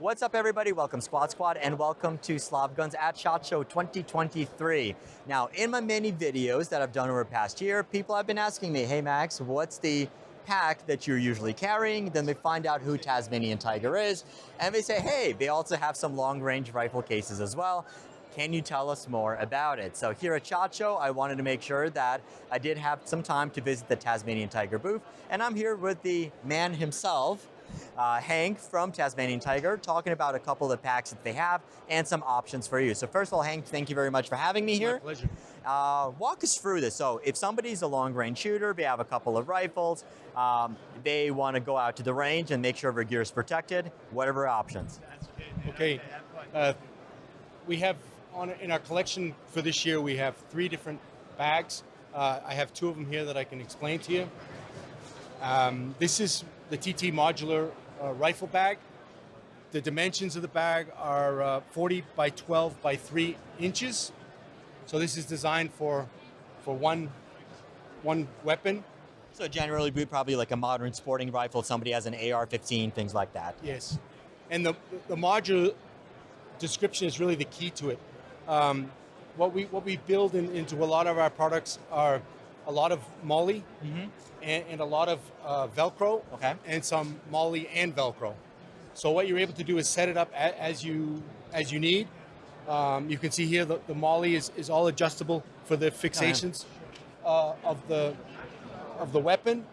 What's up, everybody? Welcome Squad Squad, and welcome to Slav Guns at SHOT Show 2023. Now, in my many videos that I've done over the past year, people have been asking me, hey Max, what's the pack that you're usually carrying? Then they find out who Tasmanian Tiger is, and they say, hey, they also have some long-range rifle cases as well. Can you tell us more about it? So here at SHOT Show, I wanted to make sure that I did have some time to visit the Tasmanian Tiger booth, and I'm here with the man himself, Hank from Tasmanian Tiger, talking about a couple of packs that they have and some options for you. So first of all, Hank, thank you very much for having me here. My pleasure. Walk us through this. So if somebody's a long-range shooter, they have a couple of rifles, they want to go out to the range and make sure their gear is protected, whatever options. Okay. We have in our collection for this year, we have 3 different bags. I have 2 of them here that I can explain to you. This is the TT modular rifle bag. The dimensions of the bag are 40 by 12 by 3 inches. So this is designed for one weapon. So generally, we probably like a modern sporting rifle. Somebody has an AR-15, things like that. Yes, and the modular description is really the key to it. What we build into a lot of our products are a lot of MOLLE and a lot of Velcro, and some MOLLE and Velcro. So what you're able to do is set it up as you need. You can see here the MOLLE is all adjustable for the fixations of the weapon.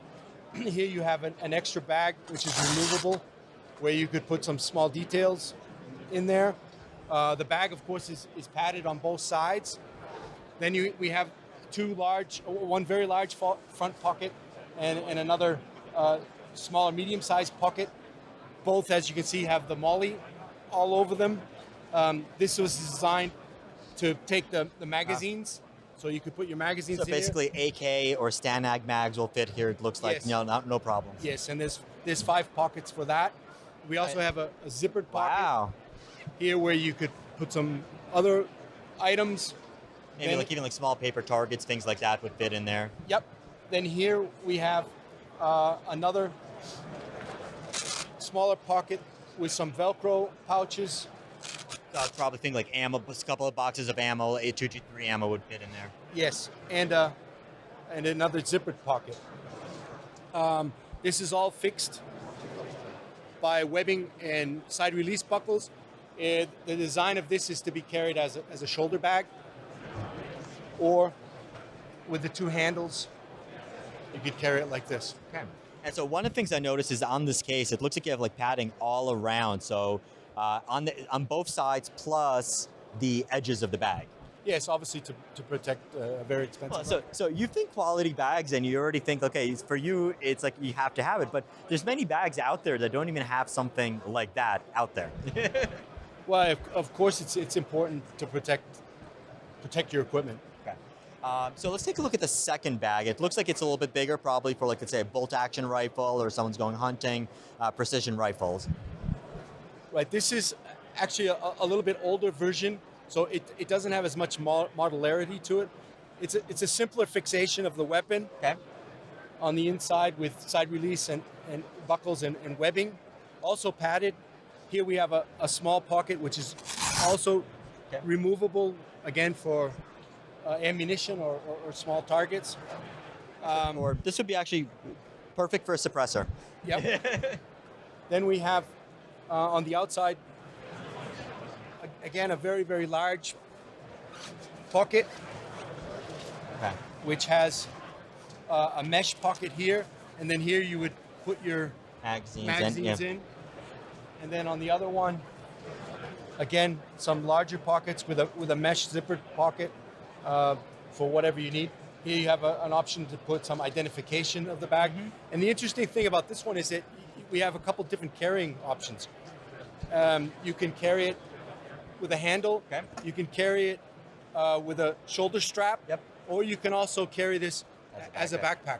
Here you have an extra bag which is removable, where you could put some small details in there. The bag, of course, is padded on both sides. Then we have one very large front pocket and another smaller, medium-sized pocket. Both, as you can see, have the MOLLE all over them. This was designed to take the magazines, so you could put your magazines in. So basically, AK or STANAG mags will fit here. It looks like, yes. No problem. Yes, and there's 5 pockets for that. We also have a zippered pocket. Wow. Here, where you could put some other items. Maybe even small paper targets, things like that would fit in there. Yep. Then here we have another smaller pocket with some Velcro pouches. So I'd probably think like ammo, a couple of boxes of ammo, a 223 ammo would fit in there. Yes, and another zippered pocket. This is all fixed by webbing and side release buckles. The design of this is to be carried as a shoulder bag, or with the 2 handles, you could carry it like this. Okay. And so one of the things I noticed is on this case, it looks like you have like padding all around. So on both sides, plus the edges of the bag. Yes, obviously to protect a very expensive. Well, so you think quality bags, and you already think, okay, for you, it's like you have to have it. But there's many bags out there that don't even have something like that out there. Well, of course, it's important to protect your equipment. Okay. So let's take a look at the second bag. It looks like it's a little bit bigger, probably for, like, let's say, a bolt-action rifle, or someone's going hunting, precision rifles. Right. This is actually a little bit older version, so it doesn't have as much modularity to it. It's a simpler fixation of the weapon. Okay. On the inside with side release and buckles and webbing, also padded. Here we have a small pocket, which is also removable, again, for ammunition or small targets. Or this would be actually perfect for a suppressor. Yep. Then we have on the outside, again, a very, very large pocket, which has a mesh pocket here, and then here you would put your magazines in. And then on the other one, again, some larger pockets with a mesh zippered pocket for whatever you need. Here you have an option to put some identification of the bag. And the interesting thing about this one is that we have a couple different carrying options. You can carry it with a handle. Okay. You can carry it with a shoulder strap. Yep. Or you can also carry this as a backpack.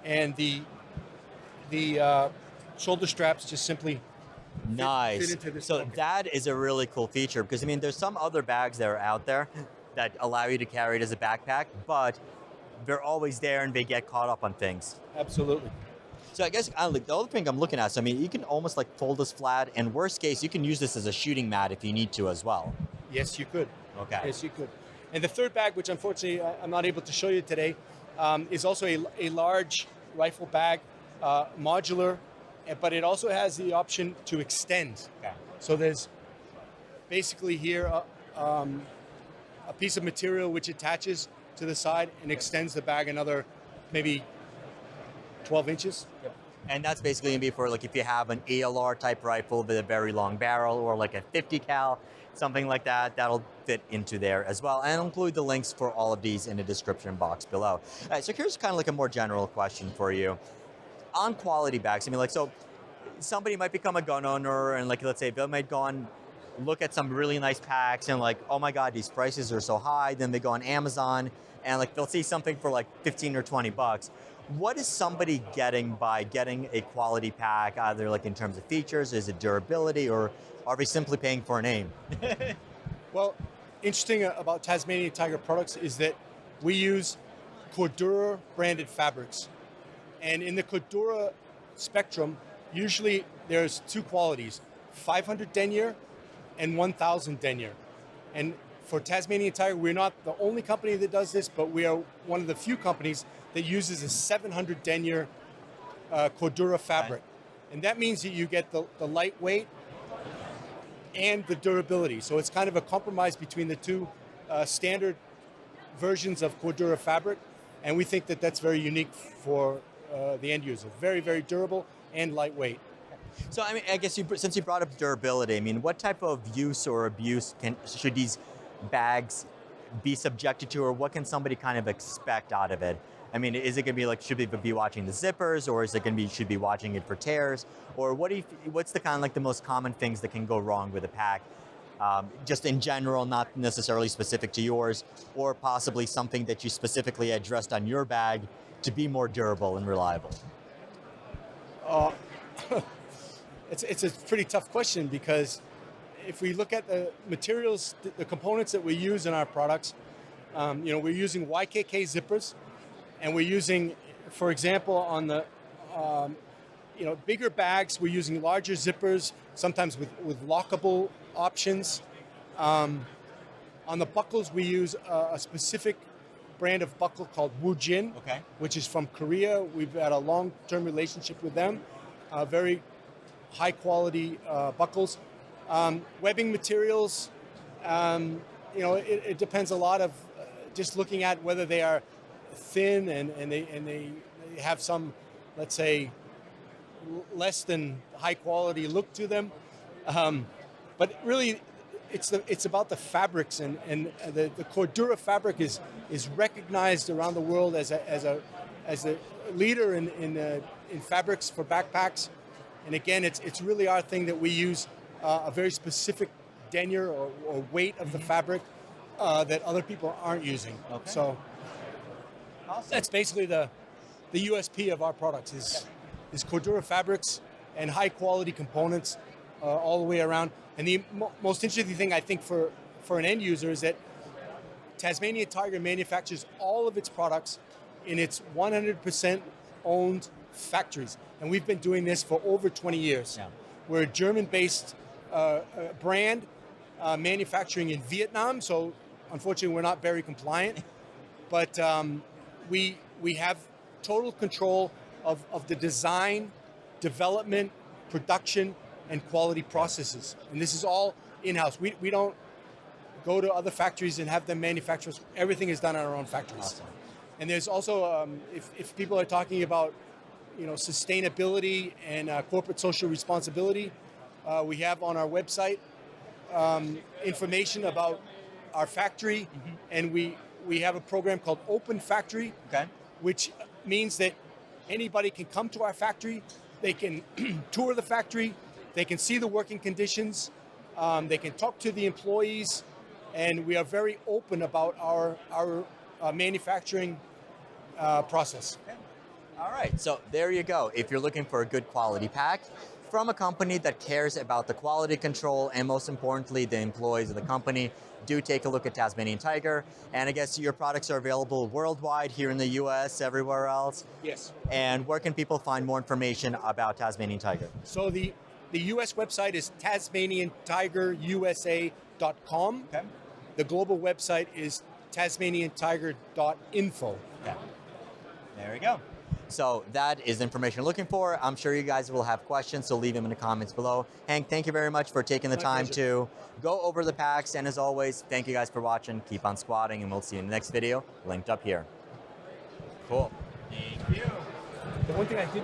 And the shoulder straps just simply Nice. fit into this So pocket. that is a really cool feature, because I mean, there's some other bags that are out there that allow you to carry it as a backpack, but they're always there and they get caught up on things. Absolutely. So I guess like, the other thing I'm looking at, so I mean, you can almost like fold this flat, and worst case, you can use this as a shooting mat if you need to as well. Yes, you could. Okay. Yes, you could. And the third bag, which unfortunately I'm not able to show you today, is also a large rifle bag, modular, but it also has the option to extend. Okay. So there's basically here a piece of material which attaches to the side and extends the bag another maybe 12 inches. Yep. And that's basically gonna be for like if you have an ALR type rifle with a very long barrel, or like a 50 cal, something like that, that'll fit into there as well. And I'll include the links for all of these in the description box below. All right, so here's kind of like a more general question for you. On quality bags, I mean, like, so somebody might become a gun owner, and like, let's say they might go on, look at some really nice packs and like, oh my God, these prices are so high. Then they go on Amazon and like they'll see something for like 15 or 20 bucks. What is somebody getting by getting a quality pack, either like in terms of features, is it durability, or are we simply paying for a name? Well, interesting about Tasmanian Tiger products is that we use Cordura branded fabrics. And in the Cordura spectrum, usually there's two qualities, 500 denier and 1,000 denier. And for Tasmanian Tiger, we're not the only company that does this, but we are one of the few companies that uses a 700 denier Cordura fabric. Okay. And that means that you get the lightweight and the durability. So it's kind of a compromise between the two standard versions of Cordura fabric. And we think that that's very unique for the end user. Very, very durable and lightweight. So I mean, I guess since you brought up durability, I mean, what type of use or abuse should these bags be subjected to, or what can somebody kind of expect out of it? I mean, is it going to be like, should they be watching the zippers, or is it going to be, should be watching it for tears, or what's the kind of like the most common things that can go wrong with a pack, just in general, not necessarily specific to yours, or possibly something that you specifically addressed on your bag to be more durable and reliable? It's a pretty tough question, because if we look at the materials, the components that we use in our products, we're using YKK zippers, and we're using, for example, on the bigger bags, we're using larger zippers, sometimes with lockable options. On the buckles, we use a specific brand of buckle called Woojin, okay, which is from Korea. We've had a long-term relationship with them. Very high quality buckles. Webbing materials, it depends a lot of just looking at whether they are thin and they have some, let's say, less than high quality look to them. But really, it's about the fabrics, and the Cordura fabric is recognized around the world as a leader in fabrics for backpacks. And again, it's really our thing that we use a very specific denier or weight of the fabric that other people aren't using. Okay. So awesome. That's basically the USP of our products is Cordura fabrics and high quality components all the way around. And the most interesting thing, I think, for an end user is that Tasmanian Tiger manufactures all of its products in its 100% owned factories. And we've been doing this for over 20 years. Yeah. We're a German-based brand manufacturing in Vietnam, so unfortunately we're not very compliant. But we have total control of the design, development, production, and quality processes. And this is all in-house. We don't go to other factories and have them manufacture. Everything is done in our own factories. Awesome. And there's also, if people are talking about sustainability and corporate social responsibility, we have on our website information about our factory, and we have a program called Open Factory, okay, which means that anybody can come to our factory, they can tour the factory, they can see the working conditions, they can talk to the employees, and we are very open about our manufacturing process. Okay. All right, so there you go. If you're looking for a good quality pack, from a company that cares about the quality control and most importantly, the employees of the company. Do take a look at Tasmanian Tiger. And I guess your products are available worldwide, here in the US, everywhere else. Yes. And where can people find more information about Tasmanian Tiger? So the US website is TasmanianTigerUSA.com. Okay. The global website is TasmanianTiger.info. Okay. There we go. So that is the information you're looking for. I'm sure you guys will have questions, so leave them in the comments below. Hank, thank you very much for taking the time to go over the packs. And as always, thank you guys for watching. Keep on squatting, and we'll see you in the next video, linked up here. Cool. Thank you. The one thing I didn't